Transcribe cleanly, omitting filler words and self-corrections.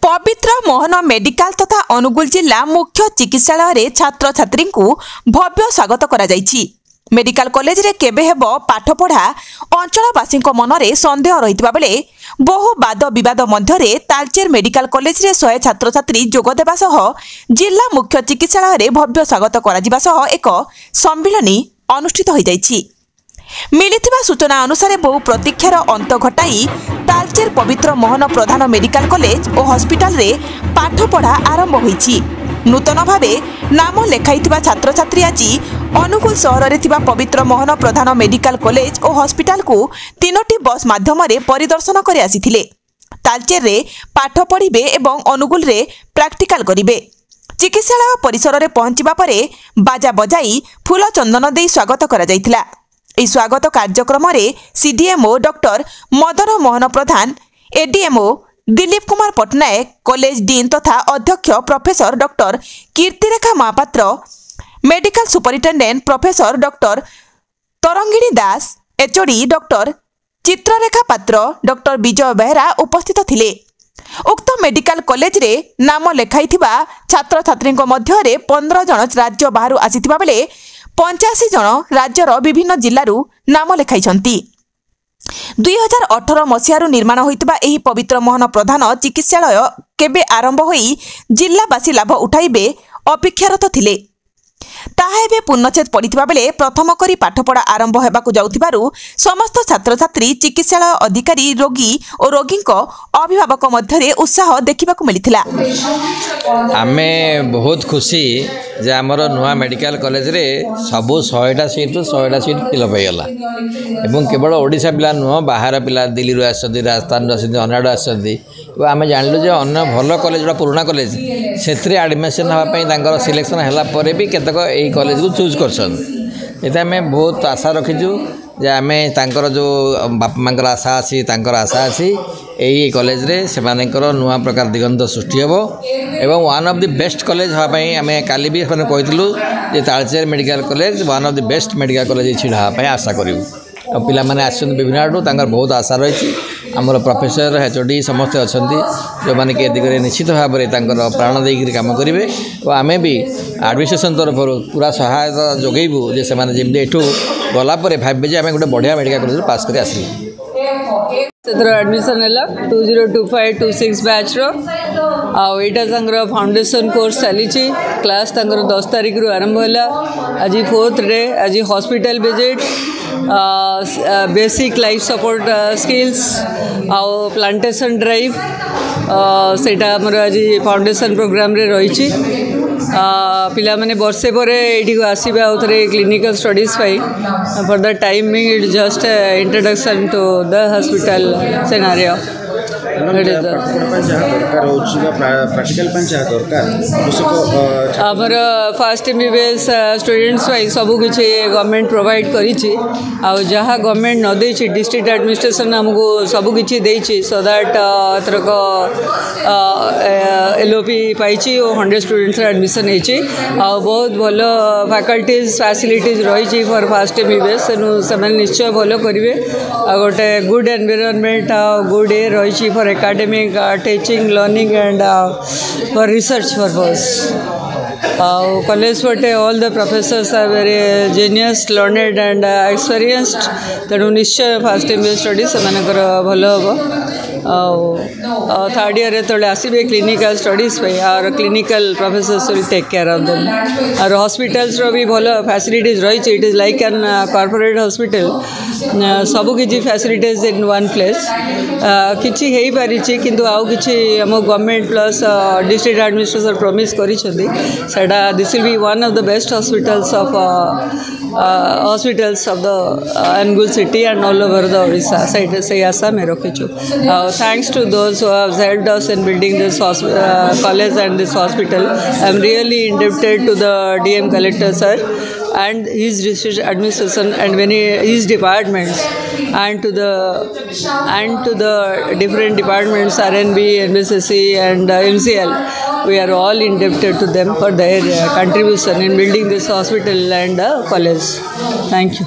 पवित्र मोहन मेडिकल तथा अनुगुल जिला मुख्य चिकित्सालय छात्र छात्री भव्य स्वागत करा जायछि। मेडिकल कॉलेज रे केबे हेबो पाठपढ़ा अंचलवासी मनरे संदेह रहितबा बेले बहु वाद विवाद मध्यरे तालचेर मेडिकल कॉलेज रे 100 छात्र छात्री जोग देबा सह जिला मुख्य चिकित्सालय रे भव्य स्वागत करा जिबा सह एक सम्मेलनी अनुष्ठित होई जायछि। मिलिथिबा सूचना अनुसार बहु प्रतीक्षार अंत घटाई तालचेर पवित्र मोहन प्रधान मेडिकल कॉलेज और हॉस्पिटल रे पाठपढ़ा आरंभ होईछि। नूतन भावे नाम लेखाइथिबा छात्र छात्री आज अनुगुल सहर रे थिबा पवित्र मोहन प्रधान मेडिकल कॉलेज और हॉस्पिटल को 3टी बस माध्यम रे परिदर्शन करे आसीथिले। तालचेर रे पाठ पढ़िबे एवं अनुगुल रे प्रैक्टिकल करिबे। चिकित्सालय परिसर रे पहुंचिबा परे बाजा बजाई फूल चंदन देई स्वागत करा जायथिला। इस स्वागत कार्यक्रम रे CDMO doctor Madan Mohan Pradhan, ADMO Dilip Kumar Patnaik, college dean तथा अध्यक्ष professor doctor Kirtirekha Mahapatra, medical superintendent professor doctor Tarangini Das, HOD doctor Chitrarekha Patra, doctor विजय बेहरा उपस्थित थिले। उक्त मेडिकल कॉलेज रे नाम लेखाइथिबा छात्र छात्री मध्य 15 जन राज्य बाहर आसीथिबा बेले 85 जन राज्यर विभिन्न जिल्लारू नाम लेखाइछंती। 2018 मसीहारू निर्माण होइतबा एही पवित्र मोहन प्रधान चिकित्सालय केबे आरंभ होई जिल्लावासी लाभ उठाइबे अपेक्षारत थिले। ताहा एबे पूर्णछेद पड़िथिबा बेले प्रथम करी पाठपढ़ा आरंभ हेबाकु जाउथिबारू समस्त छात्र छात्री, चिकित्सालय अधिकारी, रोगी और रोगीक अभिभावक मध्य उत्साह देखिबाकु मिलिथिला। आमे बहुत खुशी जे आमर नुआ मेडिकल कॉलेज रे सबु 100टा सीट फिल हो गला एवं केवल ओडिशा पिला नुह बाहर पिला दिल्ली रो आसछन्ती, राजस्थान रो आसछन्ती, अनाडो आसछन्ती। तो आमे जानलु जे अन्य भल कॉलेज पुराना कॉलेज सेथरे एडमिशन हवा पई तांकर सिलेक्शन हला परे भी केतक एई कॉलेज को चूज करछन। एता आमे बहुत आशा रखिजु जे आमे तांकर जो बाप मांकर आशा आसी तांकर आशा आसी एई कॉलेज रे सेमानकर नुआ प्रकार दिगंत सृष्टि हेबो एवं one of the best college हवा पई आमे काली भी कहितलु जे Talcher medical college one of the best medical college छिड़ा हवा पई आशा करिवु। और पिला माने आछन विभिन्न आडू तांकर बहुत आशा रही। आमर प्रोफेसर, एचओडी समस्त अच्छी जो मैंने कि दिगरे निश्चित भाव में प्राण देकर काम करेंगे और आमे भी एडमिनिस्ट्रेशन तरफ पूरा सहायता जोगेबू जे से जमी एठू गलापर भावे आम गोटे बढ़िया मेडिकल कॉलेज पास कर आसलु। एडमिशन है 2025-26 बैच आईटा फाउंडेशन कोर्स चली क्लास 10 तारीख रु आरंभ है। आज 4th डे, आज hospital visit, basic life support skills आउ प्लांटेशन ड्राइव सेटा हमर आज फाउंडेशन प्रोग्राम रे रही। पिला माने वर्षे पर ये आसवे आउ थे clinical studies for the time it just introduction to the hospital scenario. आमर फर्स्ट एमबीबीएस स्टूडेंट्स सबू किसी गवर्नमेंट प्रोवाइड करी जहाँ गवर्नमेंट न दे डिस्ट्रिक्ट एडमिनिस्ट्रेशन आमको सबू किसी देछि सो दैट एथरक एलओपी पाई 100 स्टूडेंट्स एडमिशन होती बहुत भल फैकल्टीज फैसिलिटीज रही फॉर फर्स्ट एमबीबीएस से निश्चय भल करेंगे। गोटे गुड एनवायरनमेंट गुड ए रही for academic teaching, learning and for research purpose. College पटे all the professors are very genius, learned and experienced. तेणु निश्चय फर्स्ट एमबीए स्टडी से भल हम। थर्ड ईयर जो आसवे क्लिनिकल स्टडीज और clinical professors will take care of them. और हॉस्पिटल्स भी भल फैसिलिटीज रही। It is like an corporate hospital, सबू किसी फैसिलिटीज इन वन प्लेस किछि हेई पारि किंतु आउ किछि हम government plus district administration promise करी छथि सेटा this will be one of the best hospitals of the Angul city and all over the Odisha side से आशा में रखिछु। Thanks to those who have helped us in building this college and this hospital. I am really indebted to the DM Collector sir and his district administration and his departments and to the different departments RNB, NBCC and MCL. We are all indebted to them for their contribution in building this hospital and college. Thank you.